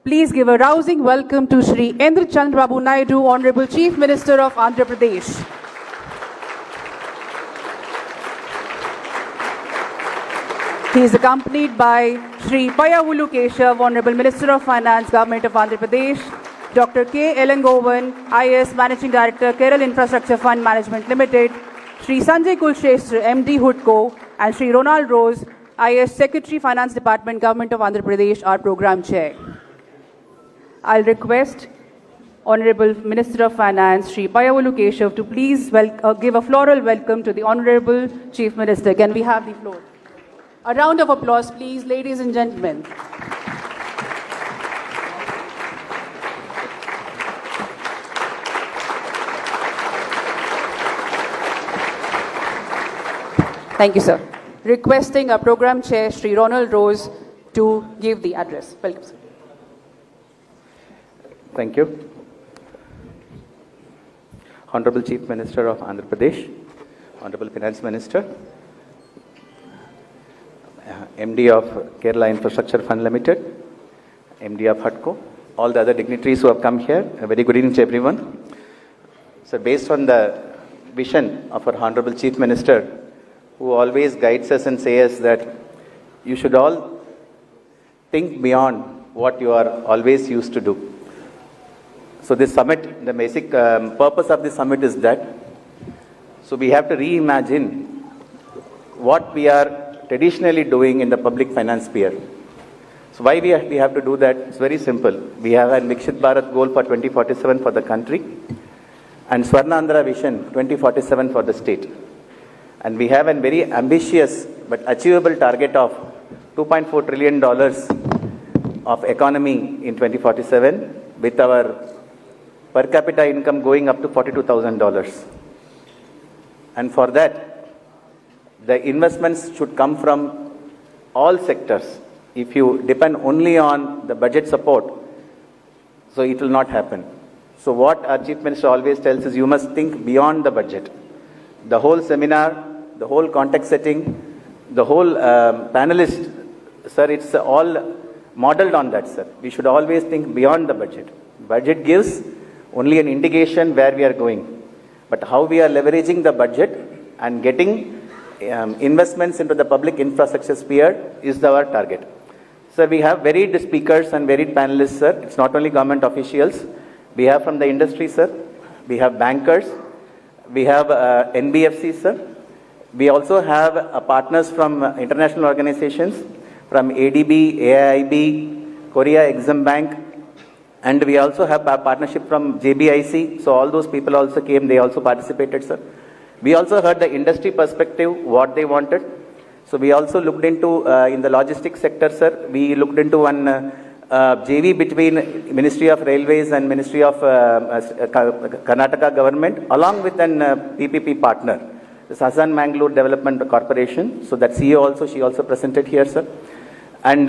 Please give a rousing welcome to Shri Nara Chandrababu Naidu, Honorable Chief Minister of Andhra Pradesh. He is accompanied by Shri Payavulu Keshav, Honorable Minister of Finance, Government of Andhra Pradesh, Dr. K. Elangovan, IAS Managing Director, Kerala Infrastructure Fund Management Limited, Shri Sanjay Kulshreshtha, MD HUDCO, and Shri Ronald Rose, IAS Secretary, Finance Department, Government of Andhra Pradesh, our Program Chair. I'll request Honorable Minister of Finance, Shri Payavulu Keshav, to please give a floral welcome to the Honorable Chief Minister. Can we have the floor? A round of applause, please, ladies and gentlemen. Thank you, sir. Requesting our Program Chair, Shri Ronald Rose, to give the address. Welcome, sir. Thank you. Honorable Chief Minister of Andhra Pradesh, Honorable Finance Minister, MD of Kerala Infrastructure Fund Limited, MD of HUDCO, all the other dignitaries who have come here, a very good evening to everyone. So based on the vision of our Honorable Chief Minister, who always guides us and says that you should all think beyond what you are always used to do. So this summit, the basic purpose of this summit is that, so we have to reimagine what we are traditionally doing in the public finance sphere. So why we have to do that? It's very simple. We have a Viksit Bharat goal for 2047 for the country and Swarnandhra vision 2047 for the state. And we have a very ambitious but achievable target of $2.4 trillion of economy in 2047 with our per capita income going up to $42,000. And for that, the investments should come from all sectors. If you depend only on the budget support, so it will not happen. So what our Chief Minister always tells is you must think beyond the budget. The whole seminar, the whole context setting, the whole panelist, sir, it's all modeled on that, sir. We should always think beyond the budget. Budget gives only an indication where we are going. But how we are leveraging the budget and getting investments into the public infrastructure sphere is our target. Sir, we have varied speakers and varied panelists, sir. It's not only government officials. We have from the industry, sir. We have bankers. We have NBFCs, sir. We also have partners from international organizations, from ADB, AIIB, Korea Exim Bank, and we also have a partnership from JBIC. So all those people also came, they also participated, sir. We also heard the industry perspective, what they wanted. So we also looked into, in the logistics sector, sir, we looked into one JV between Ministry of Railways and Ministry of Karnataka government, along with an PPP partner, the Sazan Mangalore Development Corporation. So that CEO also, she also presented here, sir. And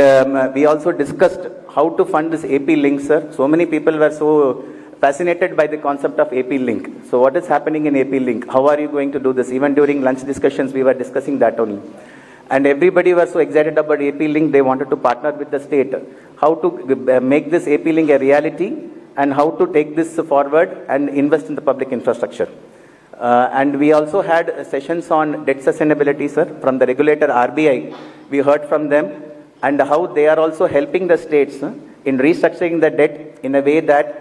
we also discussed how to fund this AP link, sir. So many people were so fascinated by the concept of AP link. So what is happening in AP link? How are you going to do this? Even during lunch discussions, we were discussing that only. And everybody was so excited about AP link, they wanted to partner with the state. How to make this AP link a reality and how to take this forward and invest in the public infrastructure. And we also had sessions on debt sustainability, sir, from the regulator RBI. We heard from them and how they are also helping the states in restructuring the debt in a way that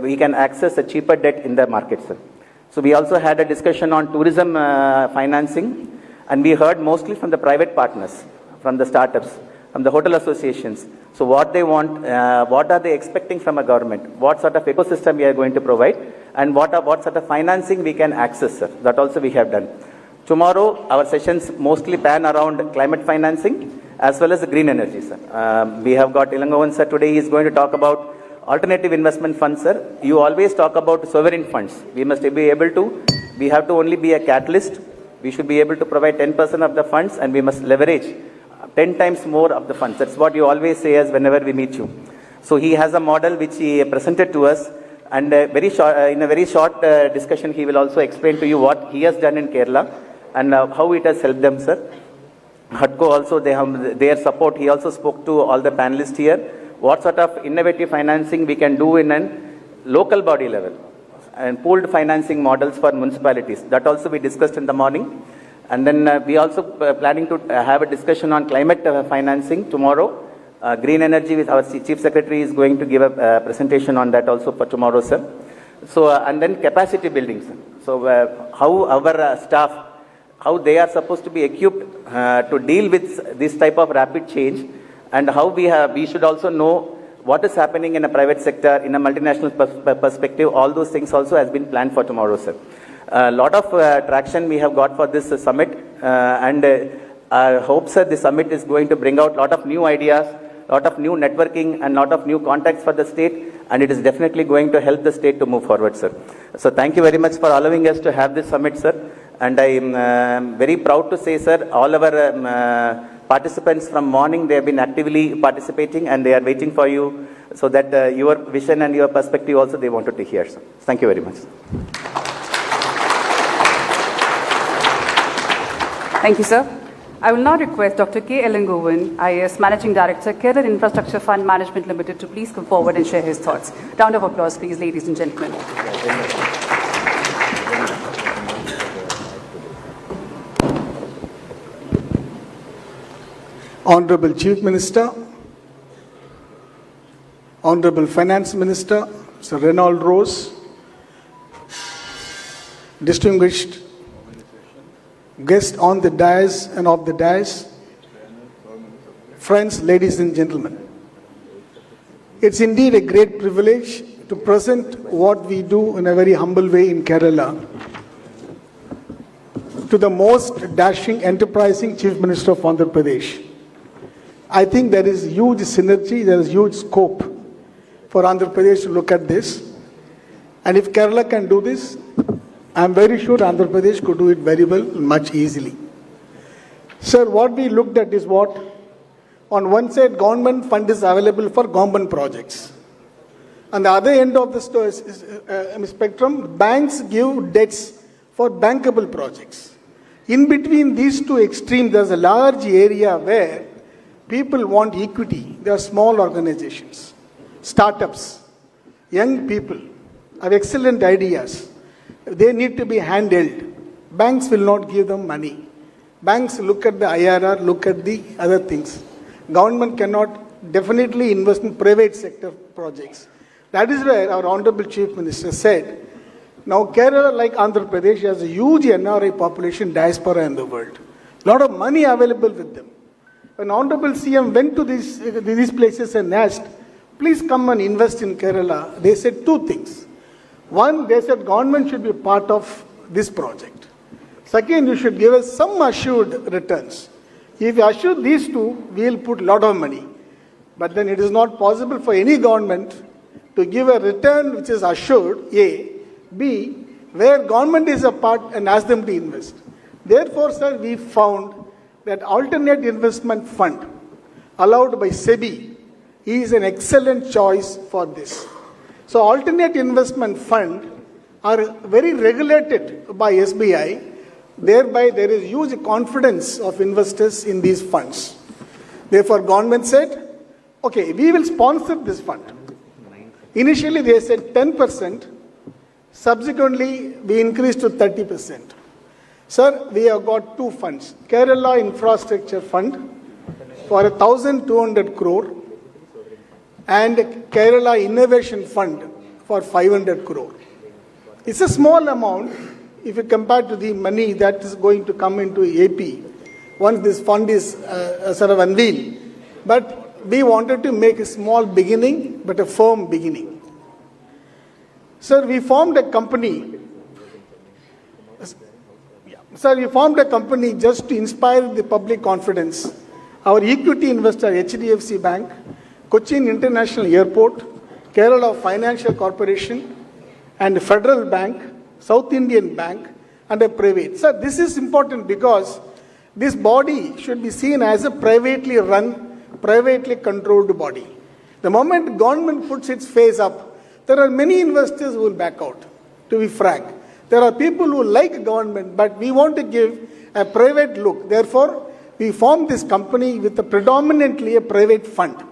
we can access a cheaper debt in the market, sir. So we also had a discussion on tourism financing, and we heard mostly from the private partners, from the startups, from the hotel associations. So what they want, what are they expecting from a government? What sort of ecosystem we are going to provide, and what sort of financing we can access, sir. That also we have done. Tomorrow, our sessions mostly pan around climate financing as well as the green energy, sir. We have got Ilangovan, sir, today. He is going to talk about alternative investment funds, sir. You always talk about sovereign funds. We must be able to, we have to only be a catalyst. We should be able to provide 10% of the funds, and we must leverage 10 times more of the funds. That's what you always say as whenever we meet you. So he has a model which he presented to us, and in a very short discussion, he will also explain to you what he has done in Kerala and how it has helped them, sir. HUDCO also, they have their support. He also spoke to all the panelists here. what sort of innovative financing we can do in a local body level and pooled financing models for municipalities. That also we discussed in the morning. And then we also planning to have a discussion on climate financing tomorrow. Green energy with our Chief Secretary is going to give a presentation on that also for tomorrow, sir. So, and then capacity building, sir. So, how our staff, how they are supposed to be equipped to deal with this type of rapid change, and how we should also know what is happening in a private sector, in a multinational perspective. All those things also has been planned for tomorrow, sir. A lot of traction we have got for this summit, and I hope, sir, the summit is going to bring out a lot of new ideas, lot of new networking, and lot of new contacts for the state, and it is definitely going to help the state to move forward, sir. So thank you very much for allowing us to have this summit, sir. And I am very proud to say, sir, all our participants from morning, they have been actively participating, and they are waiting for you, so that your vision and your perspective also they wanted to hear, sir. Thank you very much. Thank you, sir. I will now request Dr. K. Elangovan, IAS Managing Director, Kerala Infrastructure Fund Management Limited, to please come forward and share his thoughts. Round of applause, please, ladies and gentlemen. Honorable Chief Minister, Honorable Finance Minister, Sir Reynold Rose, distinguished guests on the dais and off the dais, friends, ladies and gentlemen. It's indeed a great privilege to present what we do in a very humble way in Kerala to the most dashing, enterprising Chief Minister of Andhra Pradesh. I think there is huge synergy, there is huge scope for Andhra Pradesh to look at this. And if Kerala can do this, I am very sure Andhra Pradesh could do it very well, much easily. Sir, what we looked at is what? On one side, government fund is available for government projects. On the other end of the spectrum, banks give debts for bankable projects. In between these two extremes, there's a large area where people want equity. There are small organizations, startups, young people have excellent ideas. They need to be handheld. Banks will not give them money. Banks look at the IRR, look at the other things. Government cannot definitely invest in private sector projects. That is where our Honorable Chief Minister said, now Kerala, like Andhra Pradesh, has a huge NRI population, diaspora in the world. A lot of money available with them. When Honorable CM went to these places and asked, please come and invest in Kerala, they said two things. One, they said government should be part of this project. Second, you should give us some assured returns. If you assure these two, we will put a lot of money. But then it is not possible for any government to give a return which is assured, A. B, where government is a part and ask them to invest. Therefore, sir, we found that alternate investment fund allowed by SEBI is an excellent choice for this. So alternate investment fund are very regulated by SBI. Thereby, there is huge confidence of investors in these funds. Therefore, government said, okay, we will sponsor this fund. Initially, they said 10%. Subsequently, we increased to 30%. Sir, we have got two funds. Kerala Infrastructure Fund for 1,200 crore and Kerala Innovation Fund for 500 crore. It's a small amount if you compare to the money that is going to come into AP once this fund is sort of unveiled. But we wanted to make a small beginning, but a firm beginning. Sir, we formed a company. Sir, we formed a company just to inspire the public confidence. Our equity investor, HDFC Bank, Cochin International Airport, Kerala Financial Corporation, and Federal Bank, South Indian Bank, and a private. Sir, this is important because this body should be seen as a privately run, privately controlled body. The moment government puts its face up, there are many investors who will back out, to be frank. There are people who like government, but we want to give a private look. Therefore, we formed this company with predominantly a private fund.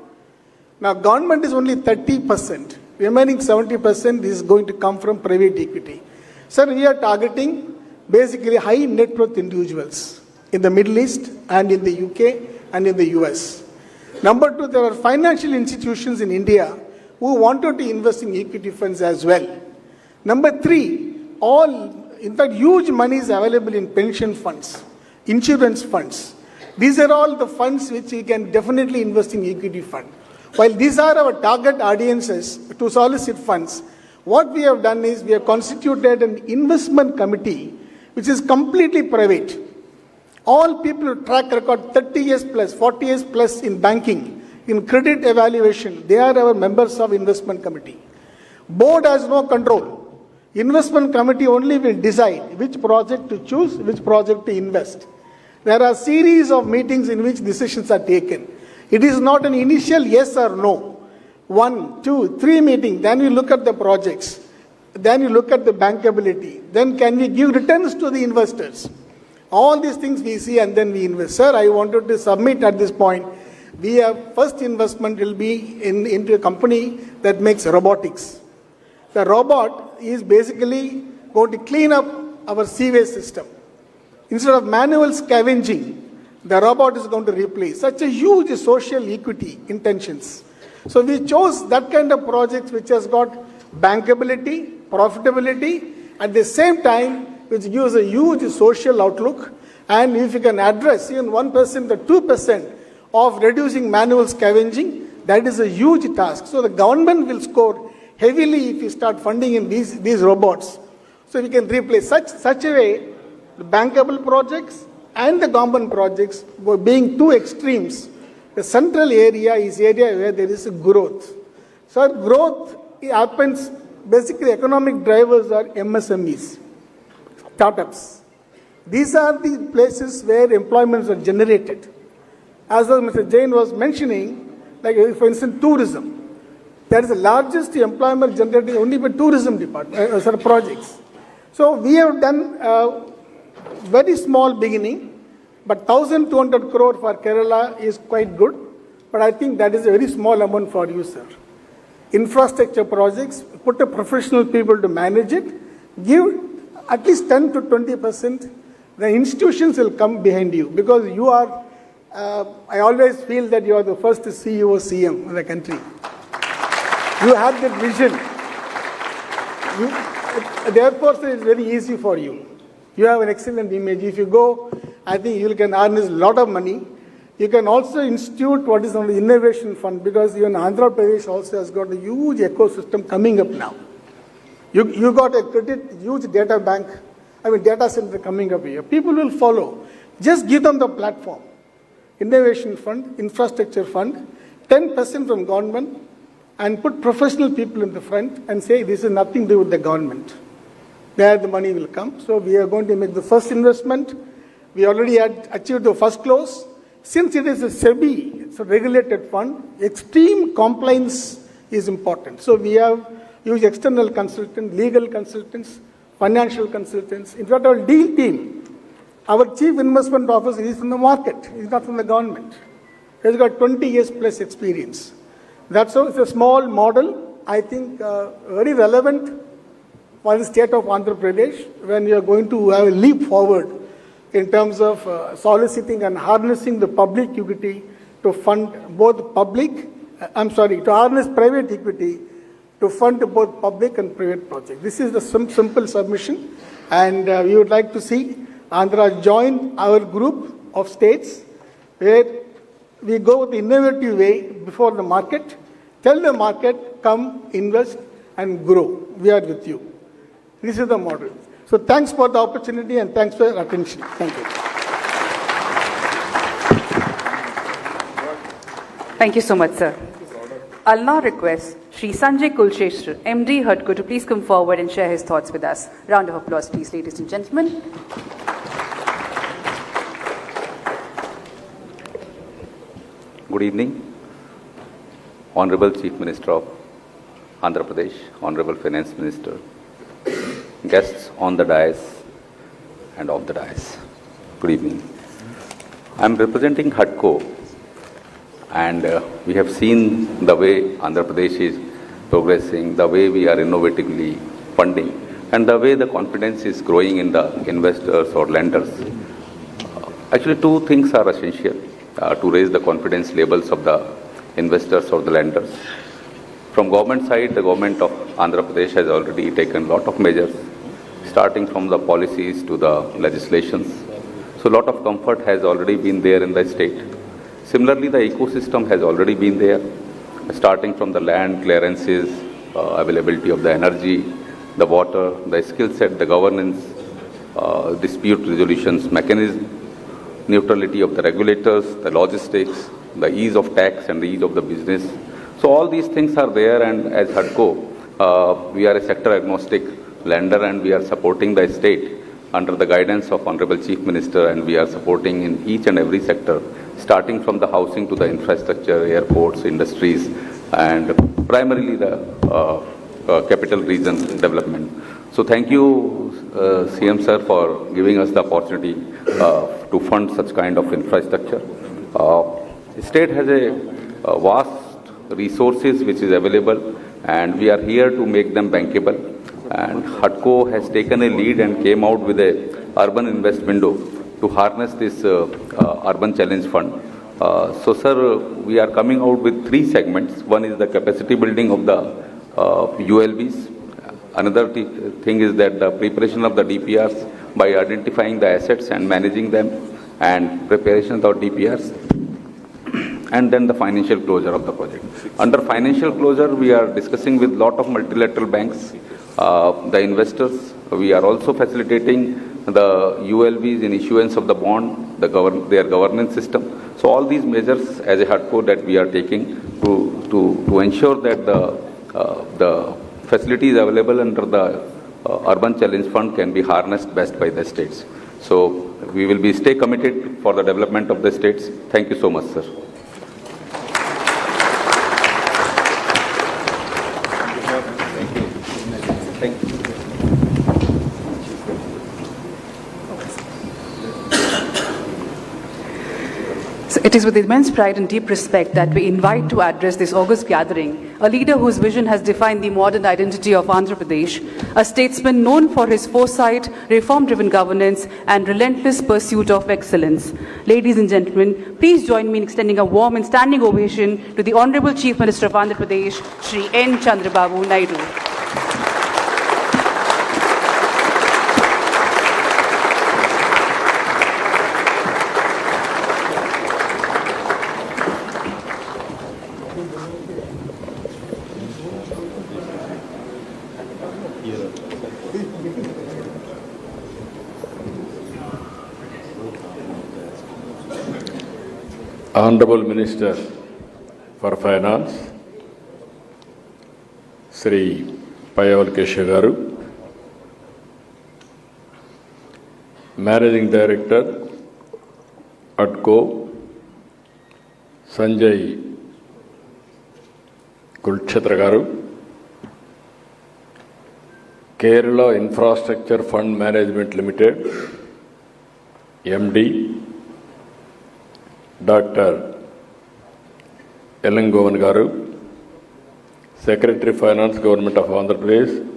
Now, government is only 30%. Remaining 70% is going to come from private equity. Sir, we are targeting basically high net worth individuals in the Middle East and in the UK and in the US. Number two, there are financial institutions in India who wanted to invest in equity funds as well. Number three, in fact, huge money is available in pension funds, insurance funds. These are all the funds which we can definitely invest in equity fund. While these are our target audiences to solicit funds, what we have done is we have constituted an investment committee which is completely private. All people who track record 30 years plus, 40 years plus in banking, in credit evaluation, they are our members of investment committee. Board has no control. Investment committee only will decide which project to choose, which project to invest. There are series of meetings in which decisions are taken. It is not an initial yes or no. 1, 2, 3 meetings. Then you look at the projects. Then you look at the bankability. Then can we give returns to the investors? All these things we see and then we invest. Sir, I wanted to submit at this point. We have first investment will be into a company that makes robotics. The robot is basically going to clean up our sewage system. Instead of manual scavenging, the robot is going to replace. Such a huge social equity intentions. So we chose that kind of projects which has got bankability, profitability, at the same time which gives a huge social outlook. And if you can address even 1% or 2% of reducing manual scavenging, that is a huge task. So the government will score heavily if you start funding in these robots. So we can replace such a way the bankable projects and the government projects were being two extremes. The central area is area where there is a growth. So growth happens, basically economic drivers are MSMEs, startups. These are the places where employments are generated. As Mr. Jain was mentioning, like for instance, tourism. That is the largest employment generated only by tourism department, projects. So we have done very small beginning, but 1,200 crore for Kerala is quite good. But I think that is a very small amount for you, sir. Infrastructure projects, put a professional people to manage it, give at least 10 to 20%. The institutions will come behind you because you are, I always feel that you are the first CEO, CM in the country. You have that vision. Therefore, sir, it's very easy for you. You have an excellent image. If you go, I think you can earn a lot of money. You can also institute what is known as innovation fund because even Andhra Pradesh also has got a huge ecosystem coming up now. You got a huge data bank, data center coming up here. People will follow. Just give them the platform. Innovation fund, infrastructure fund, 10% from government, and put professional people in the front and say this is nothing to do with the government. There the money will come. So we are going to make the first investment. We already had achieved the first close. Since it is a SEBI, it's a regulated fund, extreme compliance is important. So we have used external consultants, legal consultants, financial consultants. In fact, our deal team, our chief investment officer is from the market. He's not from the government. He's got 20 years plus experience. That's how it's a small model, I think very relevant for the state of Andhra Pradesh when you are going to have a leap forward in terms of soliciting and harnessing the public equity to fund both to harness private equity to fund both public and private projects. This is the simple submission, and we would like to see Andhra join our group of states where we go the innovative way before the market, tell the market, come, invest, and grow. We are with you. This is the model. So thanks for the opportunity and thanks for your attention. Thank you. Thank you so much, sir. I'll now request Shri Sanjay Kulsheshwar, MD HUDCO, to please come forward and share his thoughts with us. Round of applause, please, ladies and gentlemen. Good evening, Honorable Chief Minister of Andhra Pradesh, Honorable Finance Minister, guests on the dais and off the dais. Good evening. I am representing HUDCO And we have seen the way Andhra Pradesh is progressing, the way we are innovatively funding, and the way the confidence is growing in the investors or lenders. Actually, two things are essential to raise the confidence levels of the investors or the lenders. From government side, the government of Andhra Pradesh has already taken a lot of measures, starting from the policies to the legislations. So a lot of comfort has already been there in the state. Similarly, the ecosystem has already been there, starting from the land clearances, availability of the energy, the water, the skill set, the governance, dispute resolutions mechanism, neutrality of the regulators, the logistics, the ease of tax and the ease of the business. So all these things are there, and as HUDCO, we are a sector agnostic lender, and we are supporting the state under the guidance of Honorable Chief Minister, and we are supporting in each and every sector, starting from the housing to the infrastructure, airports, industries, and primarily the capital region development. So thank you, CM sir, for giving us the opportunity to fund such kind of infrastructure. State has a vast resources which is available, and we are here to make them bankable. And HUDCO has taken a lead and came out with a urban invest window to harness this urban challenge fund. So sir, we are coming out with three segments. One is the capacity building of the ULBs. Another thing is that the preparation of the DPRs by identifying the assets and managing them, and preparation of DPRs, and then the financial closure of the project. Under financial closure, we are discussing with lot of multilateral banks, the investors. We are also facilitating the ULBs in issuance of the bond, their governance system. So all these measures as a HUDCO that we are taking to ensure that the facilities available under the urban challenge fund can be harnessed best by the states. So we will stay committed for the development of the states. Thank you so much, sir. It is with immense pride and deep respect that we invite to address this august gathering a leader whose vision has defined the modern identity of Andhra Pradesh, a statesman known for his foresight, reform-driven governance, and relentless pursuit of excellence. Ladies and gentlemen, please join me in extending a warm and standing ovation to the Honorable Chief Minister of Andhra Pradesh, Shri N. Chandrababu Naidu. Honorable Minister for Finance, Shri Nara garu, Managing Director, HUDCO, Sanjay Kulkshetra garu, Kerala Infrastructure Fund Management Limited, MD, Dr. garu, Secretary Finance Government of Andhra Pradesh,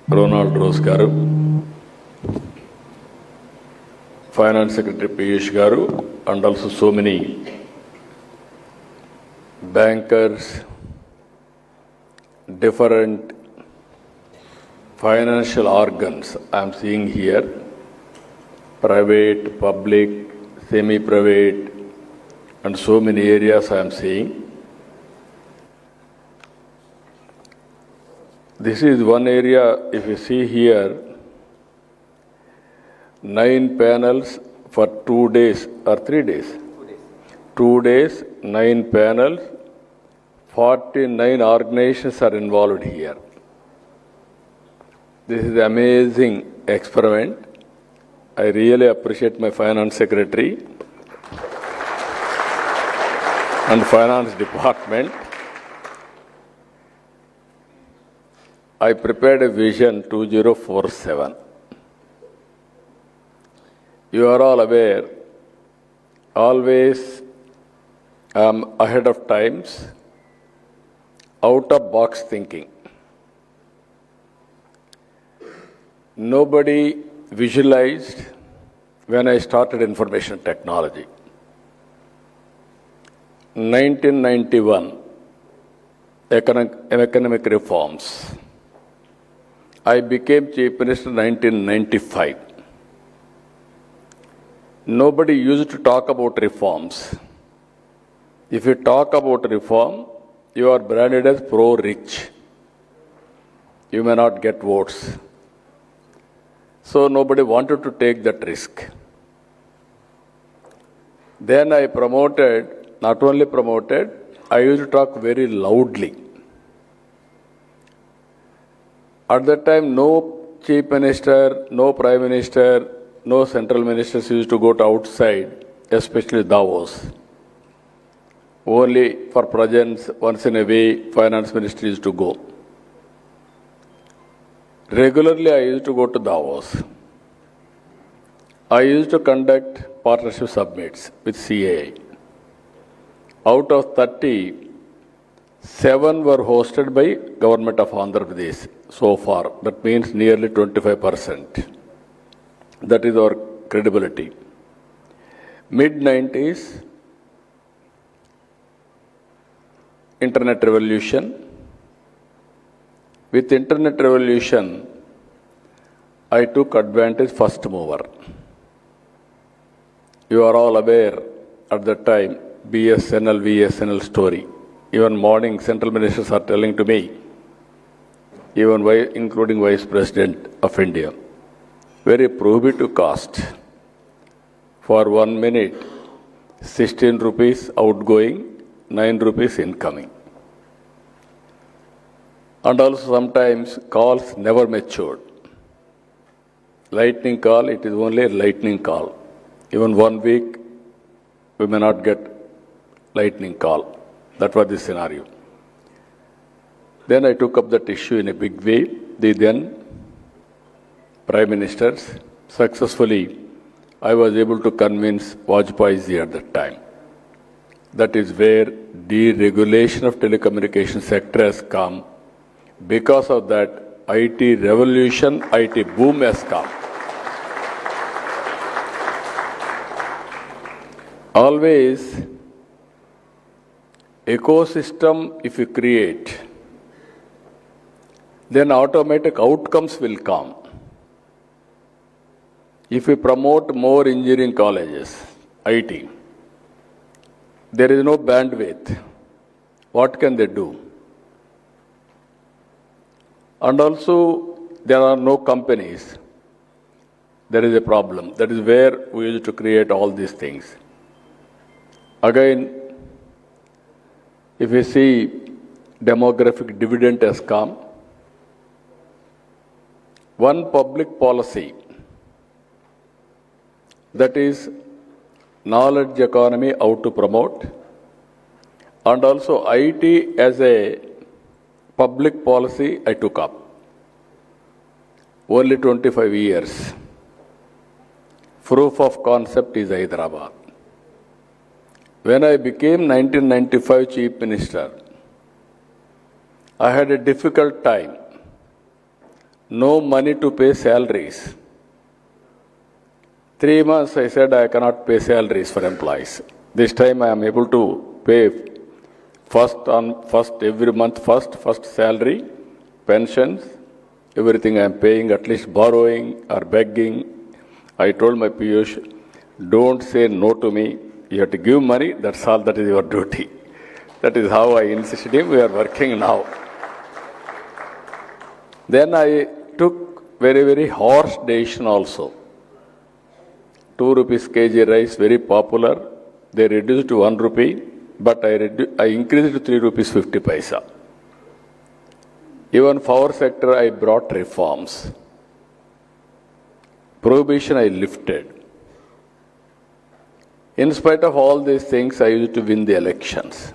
Ronald Rose garu, Finance Secretary Piyush garu, and also so many bankers, different financial organs I am seeing here, private, public, semi-private, and so many areas I am seeing. This is one area, if you see here, 9 panels for 2 days or 3 days. 2 days, 9 panels, 49 organizations are involved here. This is an amazing experiment. I really appreciate my finance secretary and finance department. I prepared a vision 2047. You are all aware, always I am ahead of times, out of box thinking. Nobody visualized when I started information technology. 1991, economic reforms. I became Chief Minister in 1995. Nobody used to talk about reforms. If you talk about reform, you are branded as pro-rich. You may not get votes. So nobody wanted to take that risk. Then I not only promoted, I used to talk very loudly. At that time, no Chief Minister, no Prime Minister, no central ministers used to go to outside, especially Davos. Only for presence, once in a way, Finance Minister used to go. Regularly, I used to go to Davos. I used to conduct partnership summits with CAI. Out of 30, 7 were hosted by Government of Andhra Pradesh so far. That means nearly 25%. That is our credibility. Mid-90s, Internet revolution. With Internet revolution, I took advantage first mover. You are all aware at that time, VSNL story. Even morning, central ministers are telling to me, even including Vice President of India, very prohibitive cost. For 1 minute, 16 rupees outgoing, 9 rupees incoming. And also sometimes calls never matured. Lightning call, it is only a lightning call. Even 1 week, we may not get lightning call. That was the scenario. Then I took up that issue in a big way. The then Prime Ministers, successfully, I was able to convince Vajpayee at that time. That is where deregulation of telecommunication sector has come. Because of that, IT revolution, IT boom has come. Always, ecosystem if you create, then automatic outcomes will come. If we promote more engineering colleges, IT, there is no bandwidth. What can they do? And also, there are no companies. There is a problem. That is where we used to create all these things. Again, if you see demographic dividend has come, one public policy, that is knowledge economy, how to promote, and also IT as a public policy I took up. Only 25 years. Proof of concept is Hyderabad. When I became 1995 Chief Minister, I had a difficult time. No money to pay salaries. 3 months I said I cannot pay salaries for employees. This time I am able to pay first every month, first salary, pensions, everything I am paying, at least borrowing or begging. I told my Piyush, don't say no to me. You have to give money, that's all, that is your duty. That is how I insisted him, we are working now. Then I took very, very harsh decision also. 2 rupees kg rice, very popular. They reduced to 1 rupee, but I increased to 3 rupees 50 paisa. Even power sector, I brought reforms. Prohibition, I lifted. In spite of all these things, I used to win the elections.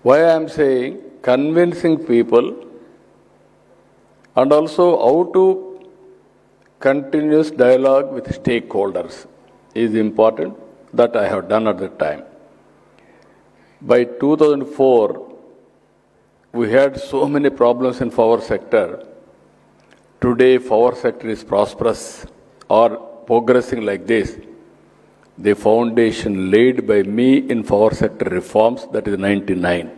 Why I am saying convincing people and also how to continuous dialogue with stakeholders is important. that I have done at that time. By 2004, we had so many problems in power sector. Today, power sector is prosperous or progressing like this. The foundation laid by me in power sector reforms, that is 99.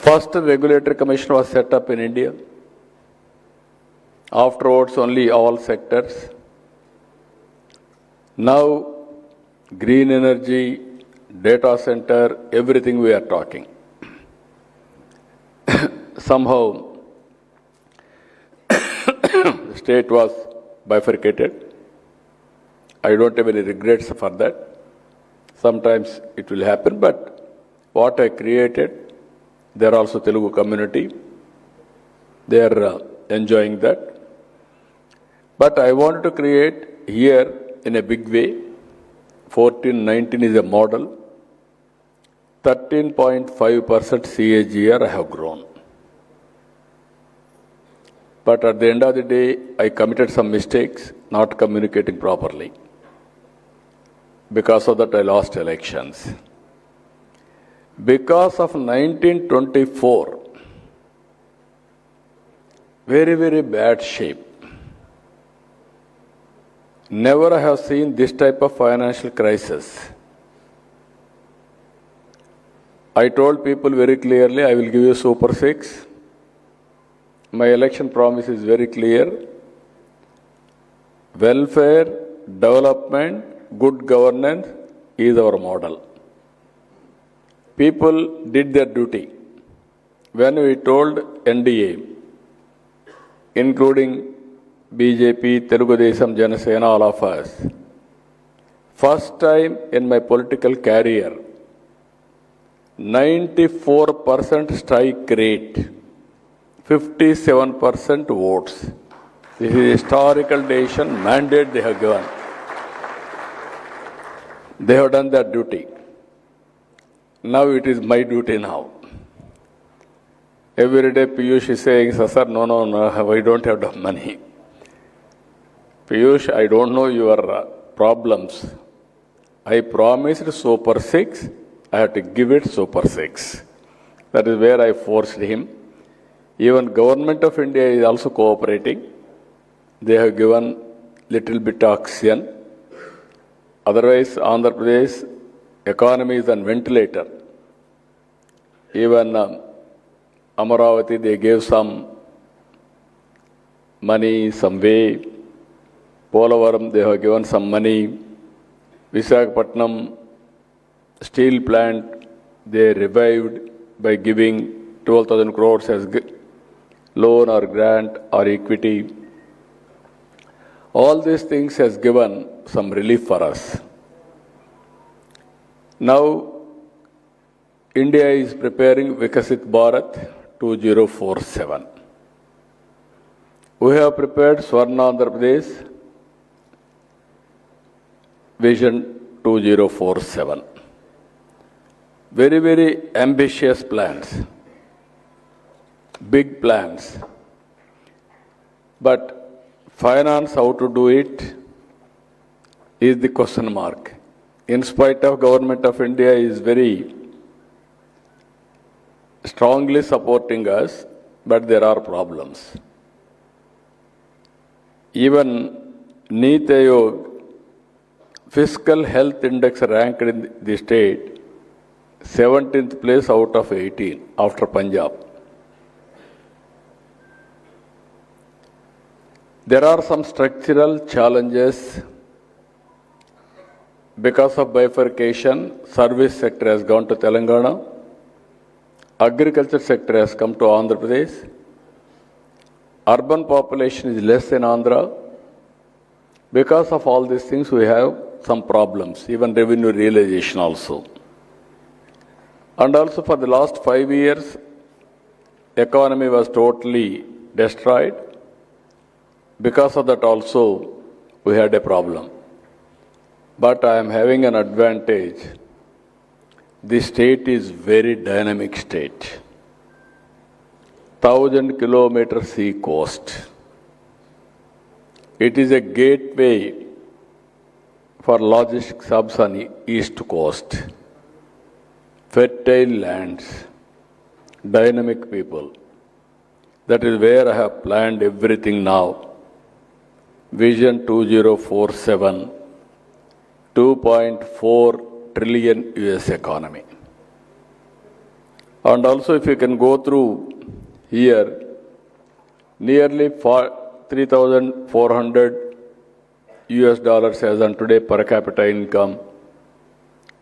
First regulatory commission was set up in India. Afterwards, only all sectors. Now, green energy, data center, everything we are talking. Somehow, the state was bifurcated. I don't have any regrets for that. Sometimes it will happen, but what I created, they are also Telugu community. They are enjoying that. But I wanted to create here in a big way. 14-19 is a model. 13.5% CAGR I have grown. But at the end of the day, I committed some mistakes, not communicating properly. Because of that, I lost elections. Because of 1924, very, very bad shape. Never I have seen this type of financial crisis. I told people very clearly, I will give you Super 6. My election promise is very clear. Welfare, development, good governance is our model. People did their duty. When we told NDA, including BJP, Telugu Desam, Janasena, all of us, first time in my political career, 94% strike rate, 57% votes. This is historical decision, mandate they have given. They have done their duty. Now it is my duty now. Every day Piyush is saying, sir, no, we don't have the money. Piyush, I don't know your problems. I promised Super 6, I have to give it Super 6. That is where I forced him. Even Government of India is also cooperating. They have given little bit oxygen. Otherwise, Andhra Pradesh economy is on ventilator. Even Amaravati, they gave some money, some way. Polavaram, they have given some money. Visakhapatnam steel plant, they revived by giving 12,000 crores as loan or grant or equity. All these things has given some relief for us. Now, India is preparing Vikasit Bharat 2047. We have prepared Swarna Andhra Pradesh Vision 2047. Very, very ambitious plans, big plans. But finance, how to do it, is the question mark. In spite of Government of India is very strongly supporting us, but there are problems. Even Niti Aayog Fiscal Health Index ranked in the state 17th place out of 18 after Punjab. There are some structural challenges because of bifurcation. Service sector has gone to Telangana. Agriculture sector has come to Andhra Pradesh. Urban population is less in Andhra. Because of all these things, we have some problems, even revenue realization also. And also for the last 5 years, economy was totally destroyed. Because of that also, we had a problem. But I am having an advantage. The state is very dynamic state. 1,000 kilometer sea coast. It is a gateway for logistics hubs on the east coast, fertile lands, dynamic people. That is where I have planned everything now. Vision 2047, 2.4 trillion US economy. And also if you can go through here, nearly 3,400 US dollars as on today per capita income.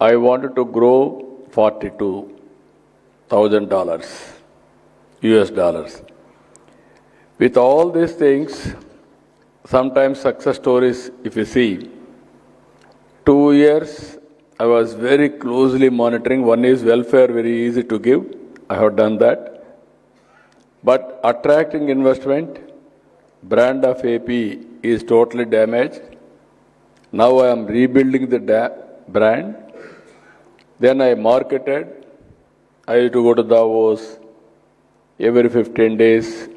I wanted to grow $42,000 US dollars. With all these things, sometimes success stories, if you see, 2 years I was very closely monitoring. One is welfare, very easy to give. I have done that. But attracting investment, brand of AP is totally damaged. Now I am rebuilding the brand. Then I marketed. I used to go to Davos every 15 days.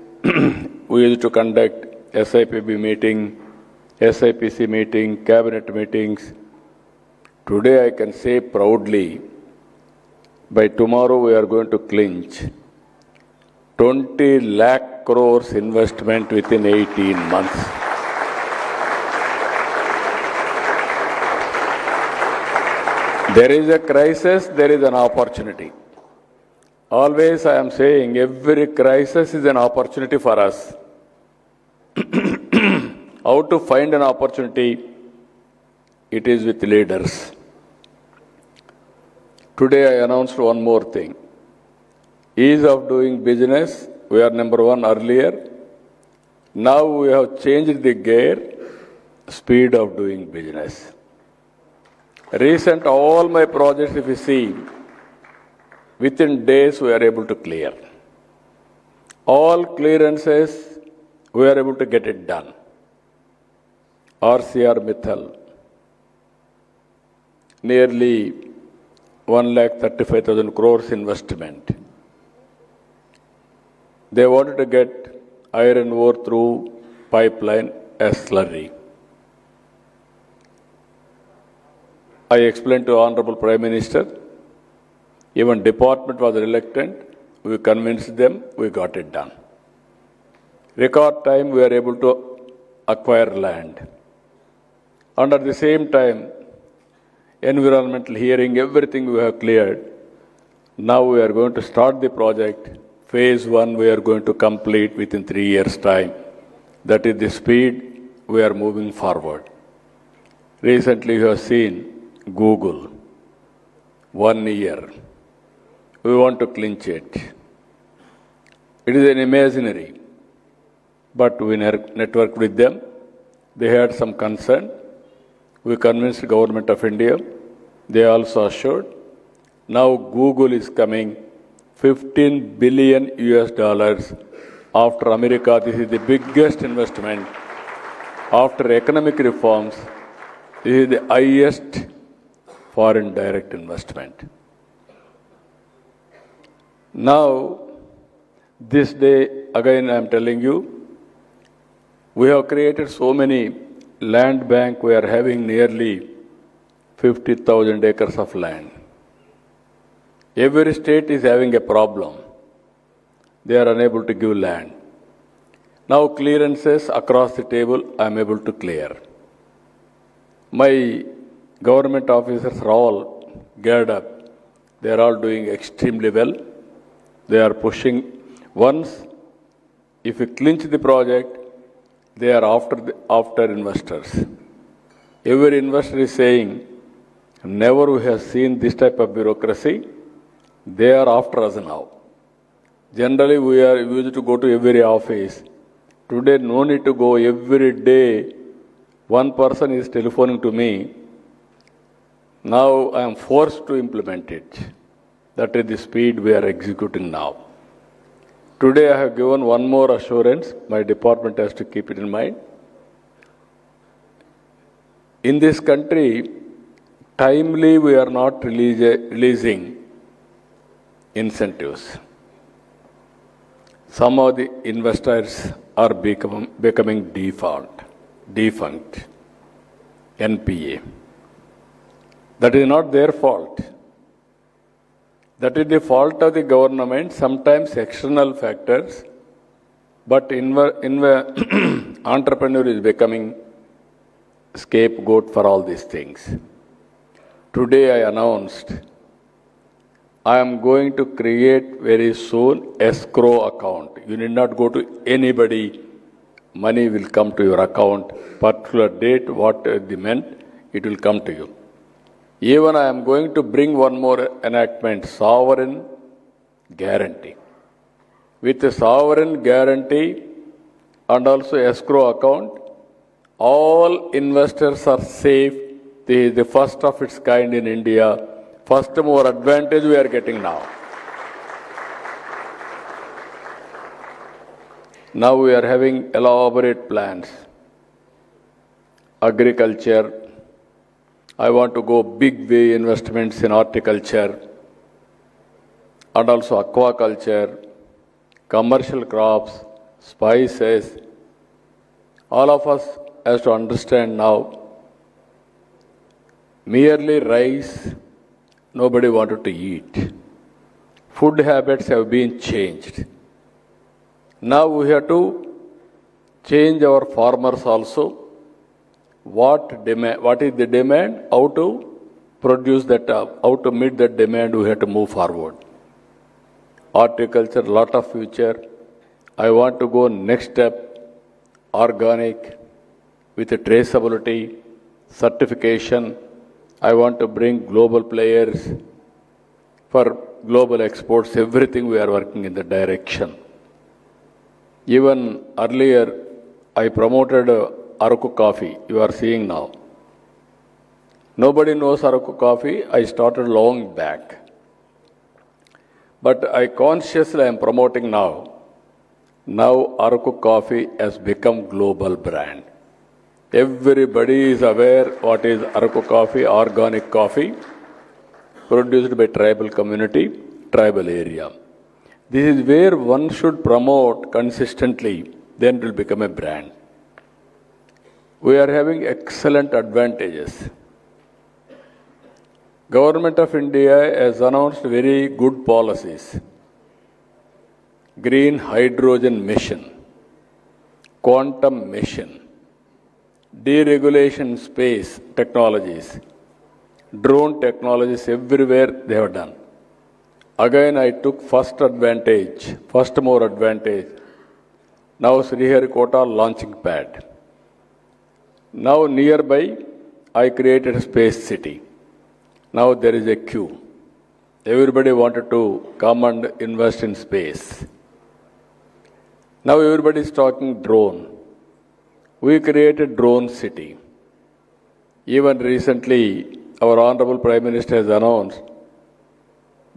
We used to conduct SIPB meeting, SIPC meeting, cabinet meetings. Today I can say proudly, by tomorrow we are going to clinch 20 lakh crores investment within 18 months. There is a crisis, there is an opportunity. Always I am saying every crisis is an opportunity for us. How to find an opportunity? It is with leaders. Today I announced one more thing. Ease of doing business, we are number one earlier. Now we have changed the gear, speed of doing business. Recent all my projects, if you see, within days we are able to clear. All clearances, we are able to get it done. RCR Mithal, nearly 1,35,000 crores investment. They wanted to get iron ore through pipeline as slurry. I explained to Hon'ble Prime Minister, even department was reluctant, we convinced them, we got it done. Record time we are able to acquire land. And at the same time, environmental hearing, everything we have cleared. Now we are going to start the project. Phase 1 we are going to complete within 3 years' time. That is the speed we are moving forward. Recently you have seen Google, 1 year. We want to clinch it. It is an imaginary, but we networked with them. They had some concern. We convinced the government of India. They also assured. Now Google is coming, 15 billion US dollars after America. This is the biggest investment. After economic reforms, this is the highest foreign direct investment. Now, this day, again I am telling you, we have created so many land bank. We are having nearly 50,000 acres of land. Every state is having a problem. They are unable to give land. Now clearances across the table, I am able to clear. My government officers are all geared up. They are all doing extremely well. They are pushing. Once, if we clinch the project, they are after investors. Every investor is saying, never we have seen this type of bureaucracy. They are after us now. Generally, we used to go to every office. Today, no need to go every day. One person is telephoning to me. Now I am forced to implement it. That is the speed we are executing now. Today I have given one more assurance. My department has to keep it in mind. In this country, timely we are not releasing incentives. Some of the investors are becoming defunct, NPA. That is not their fault. That is the fault of the government, sometimes external factors, but entrepreneur is becoming scapegoat for all these things. Today I announced I am going to create very soon escrow account. You need not go to anybody. Money will come to your account. Particular date, what the meant, it will come to you. Even I am going to bring one more enactment, sovereign guarantee. With a sovereign guarantee and also escrow account, all investors are safe. This is the first of its kind in India. First more advantage we are getting now. Now we are having elaborate plans. Agriculture. I want to go big way investments in horticulture and also aquaculture, commercial crops, spices. All of us has to understand now, merely rice, nobody wanted to eat. Food habits have been changed. Now we have to change our farmers also. What is the demand? How to produce that, how to meet that demand, we have to move forward. Horticulture, lot of future. I want to go next step, organic, with a traceability, certification. I want to bring global players for global exports, everything we are working in the direction. Even earlier, I promoted Araku coffee, you are seeing now. Nobody knows Araku coffee, I started long back. But I consciously am promoting now. Now Araku coffee has become global brand. Everybody is aware what is Araku coffee, organic coffee, produced by tribal community, tribal area. This is where one should promote consistently, then it will become a brand. We are having excellent advantages. Government of India has announced very good policies. Green hydrogen mission, quantum mission, deregulation space technologies, drone technologies, everywhere they have done. Again, I took first more advantage. Now Sriharikota launching pad. Now nearby, I created a space city. Now there is a queue. Everybody wanted to come and invest in space. Now everybody is talking drone. We created drone city. Even recently, our Honorable Prime Minister has announced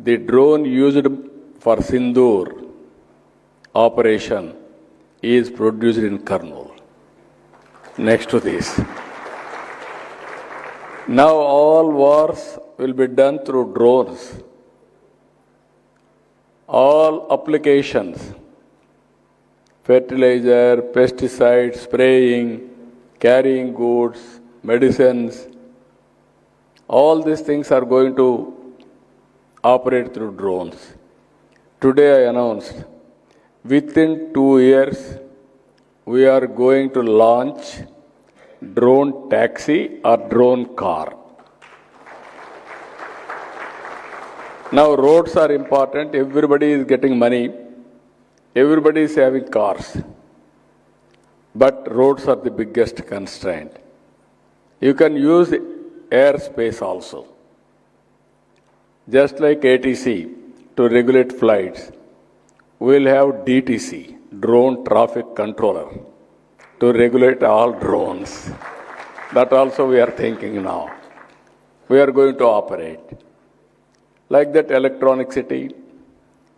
the drone used for Sindoor operation is produced in Kurnool. Next to this. Now all wars will be done through drones. All applications, fertilizer, pesticides, spraying, carrying goods, medicines, all these things are going to operate through drones. Today I announced, within 2 years, we are going to launch drone taxi or drone car. Now roads are important, everybody is getting money, everybody is having cars. But roads are the biggest constraint. You can use airspace also. Just like ATC to regulate flights, we will have DTC, drone traffic controller, to regulate all drones. That also we are thinking now. We are going to operate. Like that electronic city,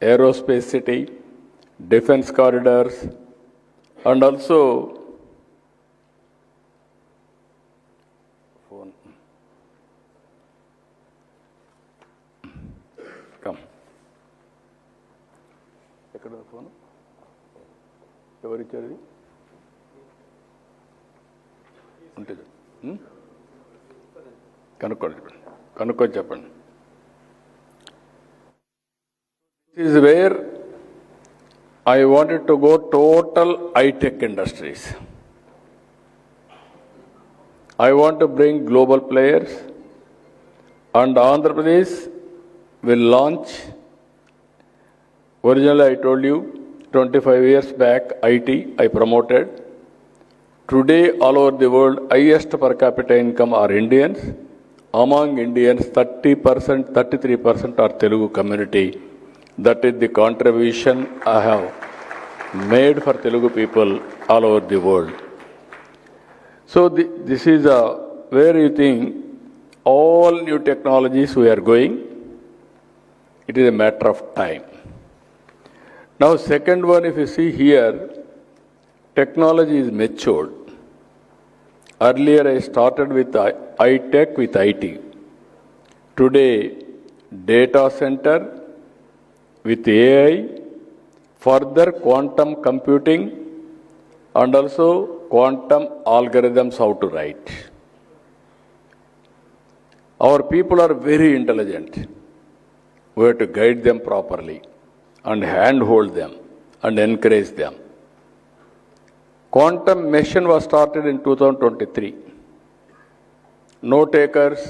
aerospace city, defense corridors, and also come. phone? ఎవరిచ్చారు ఉంటుంది కనుక్కోండి. కనుక్కొని చెప్పండి. This is where I wanted to go total high-tech industries. I want to bring global players, and Andhra Pradesh will launch. Originally, I told you, 25 years back, IT I promoted. Today, all over the world, highest per capita income are Indians. Among Indians, 30%, 33% are Telugu community. That is the contribution I have made for Telugu people all over the world. So this is where you think all new technologies we are going. It is a matter of time. Now, second one, if you see here, technology is matured. Earlier, I started with high-tech with IT. Today, data center with AI, further quantum computing, and also quantum algorithms how to write. Our people are very intelligent. We have to guide them properly and handhold them and encourage them. Quantum mission was started in 2023. No takers.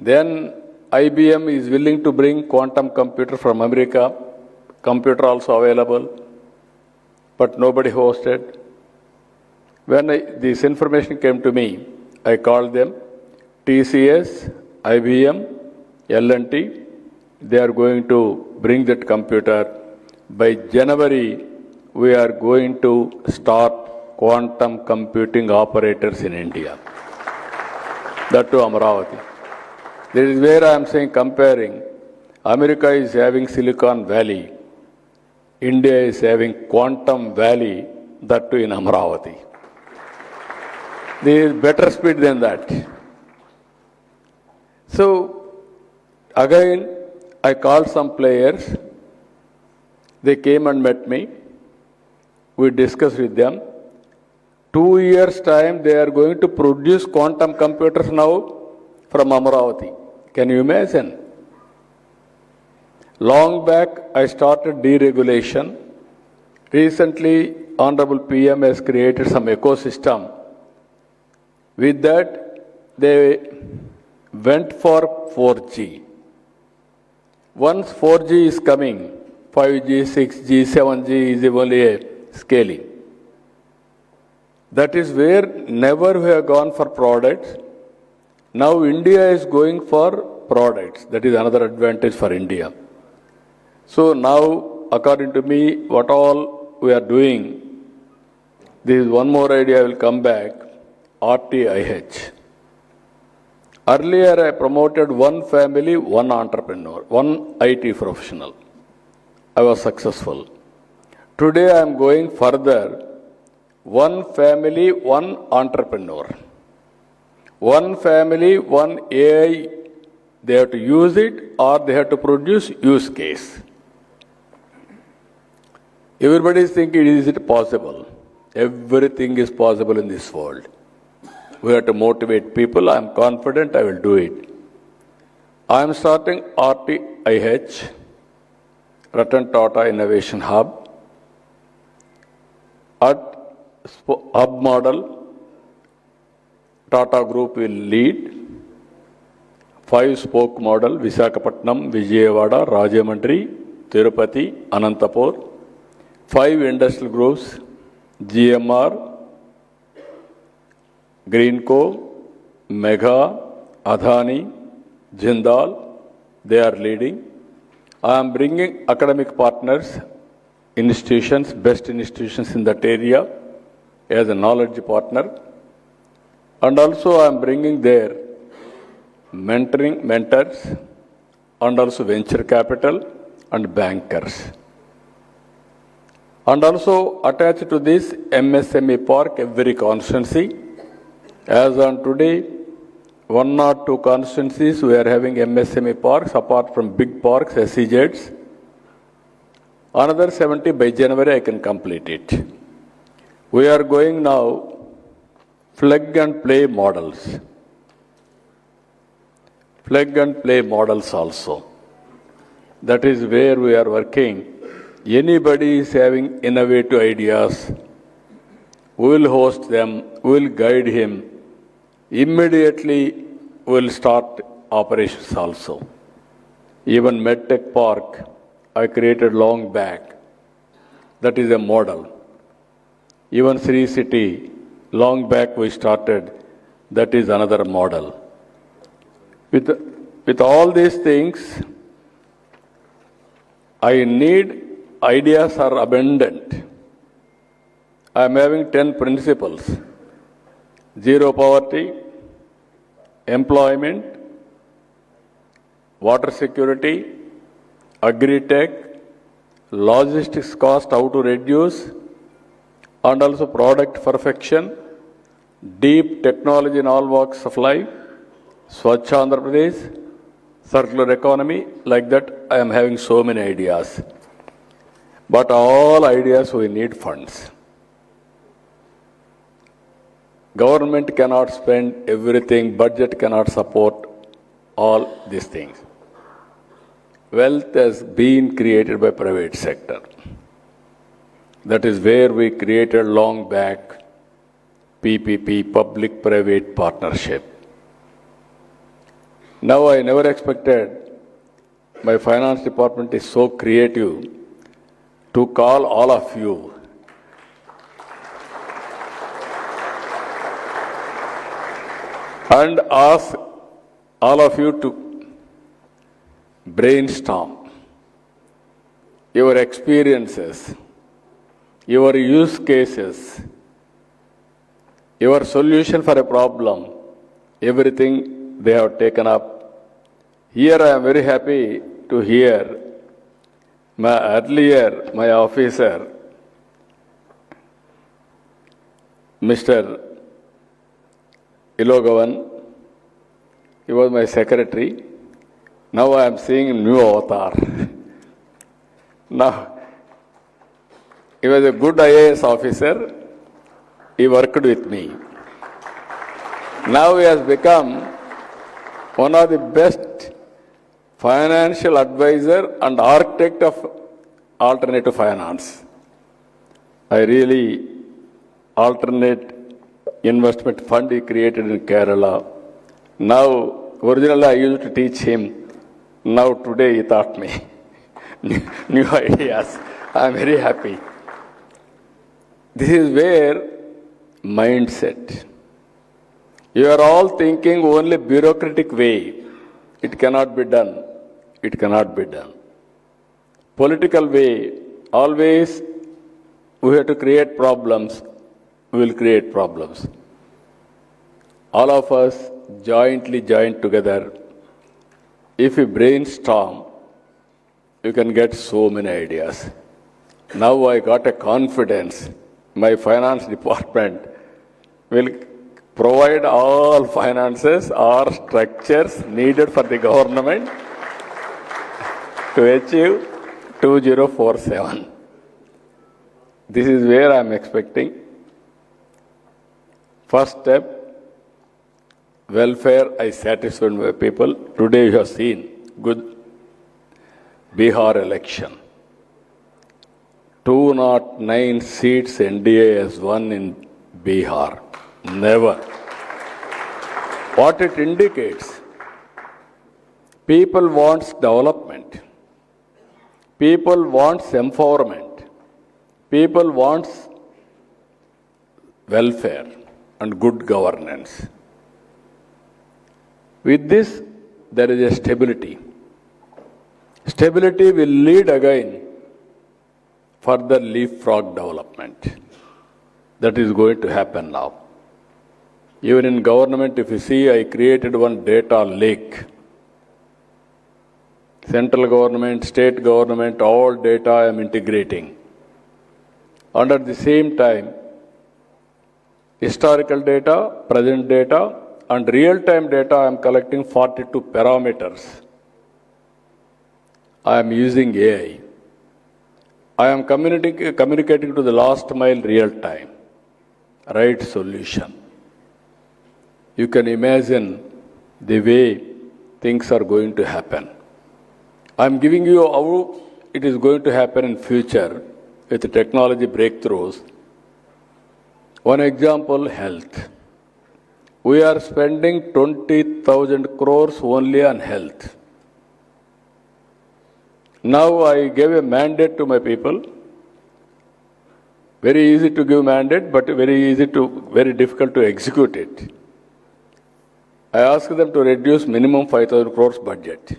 Then IBM is willing to bring quantum computer from America. Computer also available, but nobody hosted. When this information came to me, I called them. TCS, IBM, L&T, they are going to bring that computer. By January, we are going to start quantum computing operators in India. That to Amaravati. This is where I am saying, comparing, America is having Silicon Valley, India is having Quantum Valley, that too in Amaravati. There is better speed than that. So, again, I called some players. They came and met me. We discussed with them. 2 years' time, they are going to produce quantum computers now from Amaravati. Can you imagine? Long back, I started deregulation. Recently, Honorable PM has created some ecosystem. With that, they went for 4G. Once 4G is coming, 5G, 6G, 7G is only a scaling. That is where never we have gone for products. Now India is going for products. That is another advantage for India. So now, according to me, what all we are doing, there is one more idea, I will come back, RTIH. Earlier, I promoted one family, one entrepreneur, one IT professional. I was successful. Today, I am going further, one family, one entrepreneur. One family, one AI, they have to use it or they have to produce use case. Everybody is thinking, is it possible? Everything is possible in this world. We have to motivate people. I am confident I will do it. I am starting RTIH, Ratan Tata Innovation Hub. At hub model, Tata Group will lead. 5-spoke model, Visakhapatnam, Vijayawada, Rajahmundry, Tirupati, Anantapur. 5 industrial groups, GMR, Greenco, Mega, Adani, Jindal, they are leading. I am bringing academic partners, institutions, best institutions in that area as a knowledge partner. And also I am bringing their mentoring, mentors, and also venture capital and bankers. And also attached to this MSME park, every constituency. As on today, 1 or 2 constituencies we are having MSME parks apart from big parks, SEZs. Another 70 by January I can complete it. We are going now plug and play models. plug and play models also. That is where we are working. Anybody is having innovative ideas, we will host them, we will guide him. Immediately, we will start operations also. Even MedTech Park, I created long back. That is a model. Even Sri City, long back we started. That is another model. With all these things, I need ideas are abundant. I am having 10 principles. Zero poverty, employment, water security, agri-tech, logistics cost, how to reduce, and also product perfection, deep technology in all walks of life, Swachh Andhra Pradesh, circular economy, like that I am having so many ideas. But all ideas we need funds. Government cannot spend everything, budget cannot support all these things. Wealth has been created by private sector. That is where we created long back PPP, public-private partnership. Now I never expected my finance department is so creative to call all of you. And ask all of you to brainstorm your experiences, your use cases, your solution for a problem, everything they have taken up. Here I am very happy to hear my officer, Mr. Ilogavan, he was my secretary. Now I am seeing a new avatar. Now, he was a good IAS officer. He worked with me. Now he has become one of the best financial advisor and architect of alternative finance. I really alternate investment fund he created in Kerala. Now, originally I used to teach him. Now today he taught me new ideas. I am very happy. This is where mindset. You are all thinking only bureaucratic way. It cannot be done. It cannot be done. Political way, always we have to create problems. We will create problems. All of us jointly join together. If you brainstorm, you can get so many ideas. Now I got a confidence. My finance department will provide all finances or structures needed for the government to achieve 2047. This is where I am expecting. First step, welfare, I satisfied my people. Today you have seen good Bihar election. 209 seats NDA has won in Bihar. Never. What it indicates, people wants development. People wants empowerment. People wants welfare and good governance. With this, there is a stability. Stability will lead again further leapfrog development. That is going to happen now. Even in government, if you see, I created one data lake. Central government, state government, all data I am integrating. And at the same time, historical data, present data, and real-time data I am collecting 42 parameters. I am using AI. I am communicating to the last mile real-time. Right solution. You can imagine the way things are going to happen. I'm giving you how it is going to happen in future with the technology breakthroughs. One example, health. We are spending 20,000 crores only on health. Now I gave a mandate to my people. Very easy to give mandate, but very difficult to execute it. I asked them to reduce minimum 5,000 crores budget.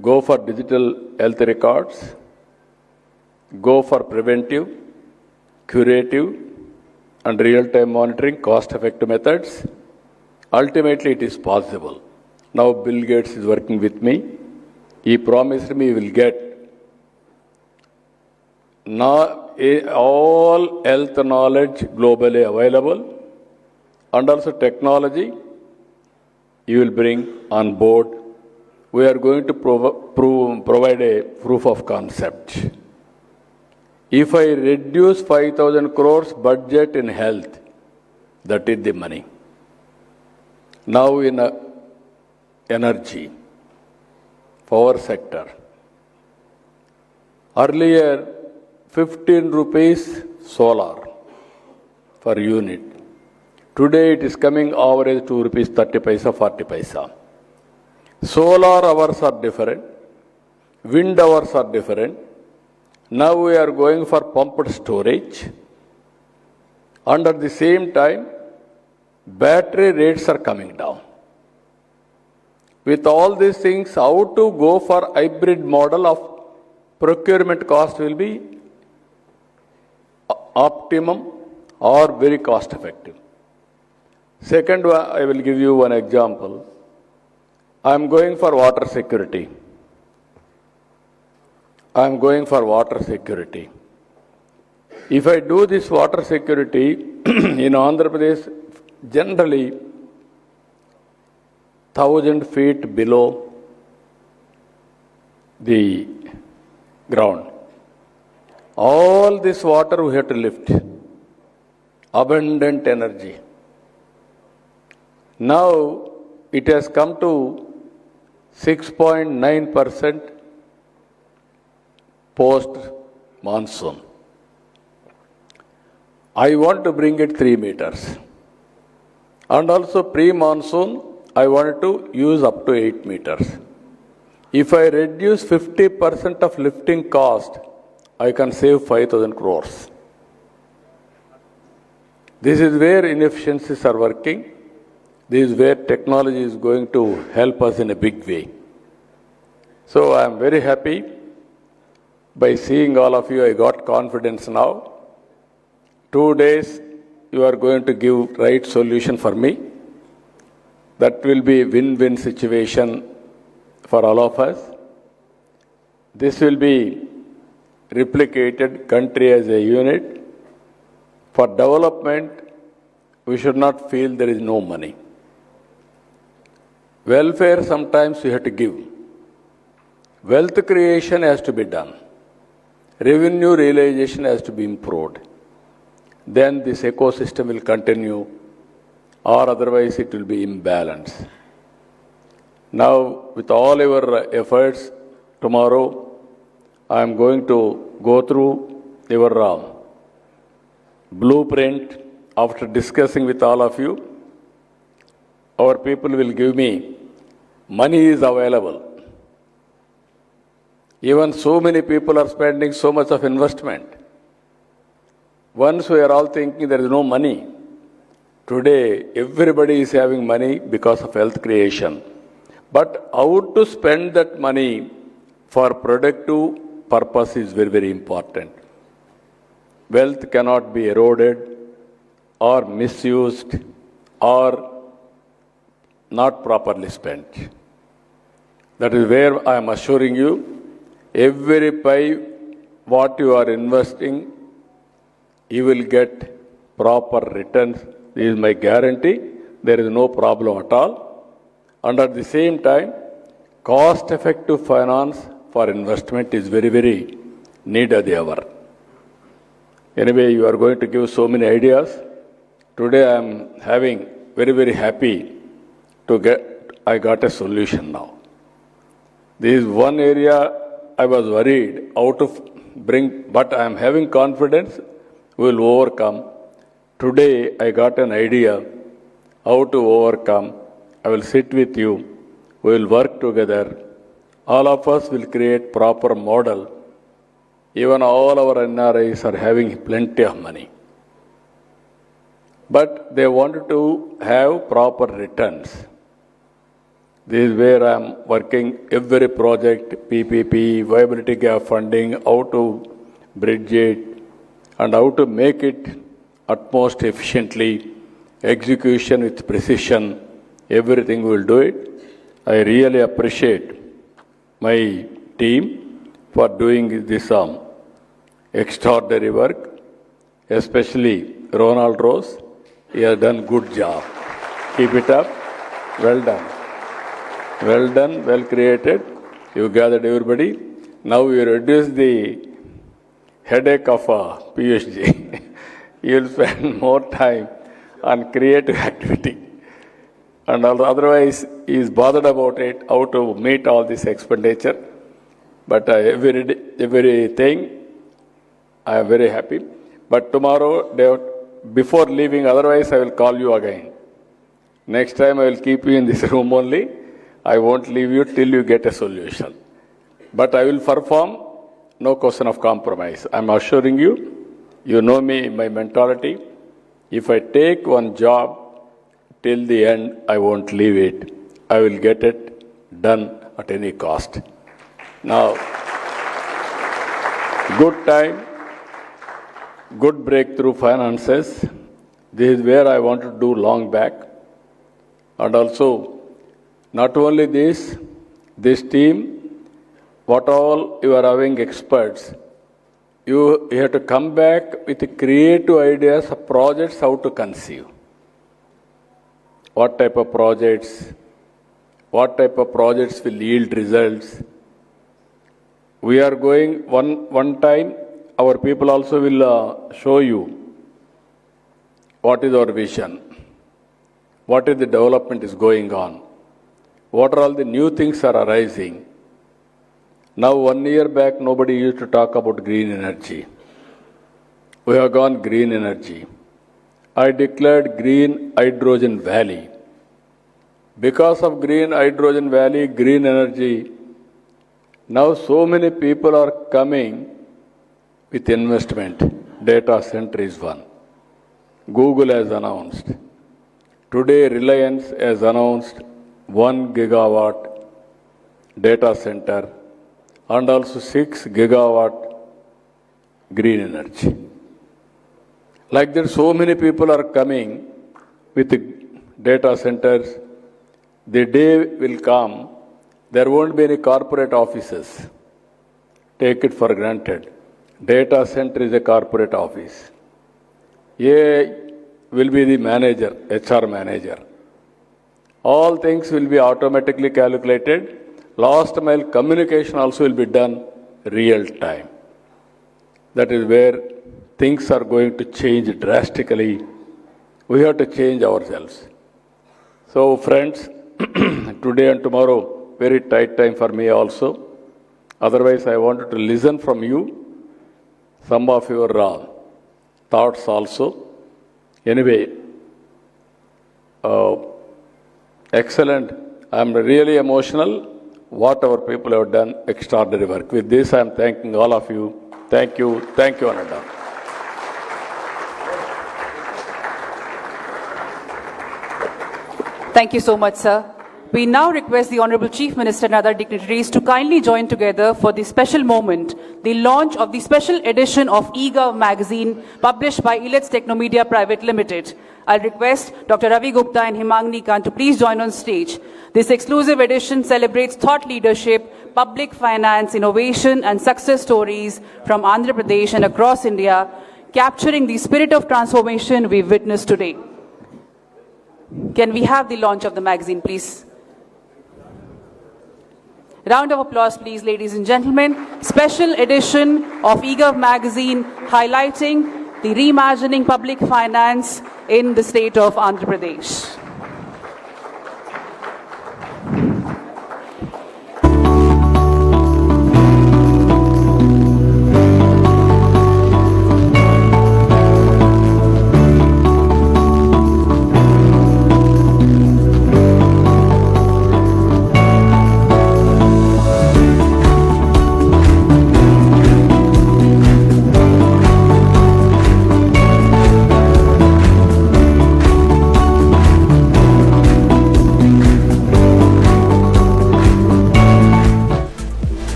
Go for digital health records. Go for preventive, curative, and real-time monitoring, cost-effective methods. Ultimately, it is possible. Now Bill Gates is working with me. He promised me he will get all health knowledge globally available, and also technology you will bring on board. We are going to provide a proof of concept. If I reduce 5,000 crores budget in health, that is the money. Now in energy, power sector. Earlier, 15 rupees solar per unit. Today it is coming average 2 rupees 30 paisa, 40 paisa. Solar hours are different. Wind hours are different. Now we are going for pumped storage. And at the same time, battery rates are coming down. With all these things, how to go for hybrid model of procurement cost will be optimum or very cost effective. Second one, I will give you one example. I am going for water security. I am going for water security. If I do this water security in Andhra Pradesh, generally 1,000 feet below the ground. All this water we have to lift. Abundant energy. Now it has come to 6.9% post-monsoon. I want to bring it 3 meters. And also pre-monsoon, I wanted to use up to 8 meters. If I reduce 50% of lifting cost, I can save 5,000 crores. This is where inefficiencies are working. This is where technology is going to help us in a big way. So I am very happy. By seeing all of you, I got confidence now. 2 days, you are going to give right solution for me. That will be win-win situation for all of us. This will be replicated country as a unit. For development, we should not feel there is no money. Welfare, sometimes you have to give. Wealth creation has to be done. Revenue realization has to be improved. Then this ecosystem will continue, or otherwise it will be imbalanced. Now, with all your efforts, tomorrow I am going to go through your blueprint. After discussing with all of you, our people will give me money is available. Even so many people are spending so much of investment. Once we are all thinking there is no money. Today, everybody is having money because of wealth creation. But how to spend that money for productive purpose is very, very important. Wealth cannot be eroded or misused or not properly spent. That is where I am assuring you, every pie what you are investing, you will get proper returns. This is my guarantee. There is no problem at all. And at the same time, cost-effective finance for investment is very, very needed ever. Anyway, you are going to give so many ideas. Today I am very, very happy to I got a solution now. This is one area I was worried how to bring, but I am having confidence we will overcome. Today I got an idea how to overcome. I will sit with you. We will work together. All of us will create proper model. Even all our NRIs are having plenty of money. But they wanted to have proper returns. This is where I am working every project, PPP, viability gap funding, how to bridge it, and how to make it utmost efficiently, execution with precision, everything we will do it. I really appreciate my team for doing this extraordinary work, especially Ronald Rose. He has done good job. Keep it up. Well done. Well done, well created. You gathered everybody. Now you reduce the headache of a PhD. You will spend more time on creative activity. And otherwise, he is bothered about it, how to meet all this expenditure. But everything, I am very happy. But tomorrow, before leaving, otherwise I will call you again. Next time I will keep you in this room only. I won't leave you till you get a solution. But I will perform, no question of compromise. I am assuring you, you know me, my mentality. If I take one job till the end, I won't leave it. I will get it done at any cost. Now, good time, good breakthrough finances. This is where I want to do long back. And also, not only this team, what all you are having experts, you have to come back with creative ideas of projects, how to conceive. What type of projects will yield results. We are going one time, our people also will show you what is our vision, what is the development is going on, what are all the new things are arising. Now 1 year back, nobody used to talk about green energy. We have gone green energy. I declared green hydrogen valley. Because of green hydrogen valley, green energy, now so many people are coming with investment. Data center is one. Google has announced. Today, Reliance has announced 1 gigawatt data center and also 6 gigawatt green energy. Like that, so many people are coming with data centers. The day will come, there won't be any corporate offices. Take it for granted. Data center is a corporate office. A will be the manager, HR manager. All things will be automatically calculated. Last mile communication also will be done real time. That is where things are going to change drastically. We have to change ourselves. So friends, today and tomorrow, very tight time for me also. Otherwise, I wanted to listen from you, some of your thoughts also. Anyway, excellent. I am really emotional. What our people have done, extraordinary work. With this, I am thanking all of you. Thank you, Ananda. Thank you so much, sir. We now request the Honorable Chief Minister and other dignitaries to kindly join together for the special moment, the launch of the special edition of eGov magazine published by Illets Technomedia Private Limited. I'll request Dr. Ravi Gupta and Himangni Khan to please join on stage. This exclusive edition celebrates thought leadership, public finance, innovation and success stories from Andhra Pradesh and across India, capturing the spirit of transformation we've witnessed today. Can we have the launch of the magazine, please? Round of applause, please, ladies and gentlemen. Special edition of eGov magazine highlighting the reimagining public finance in the state of Andhra Pradesh.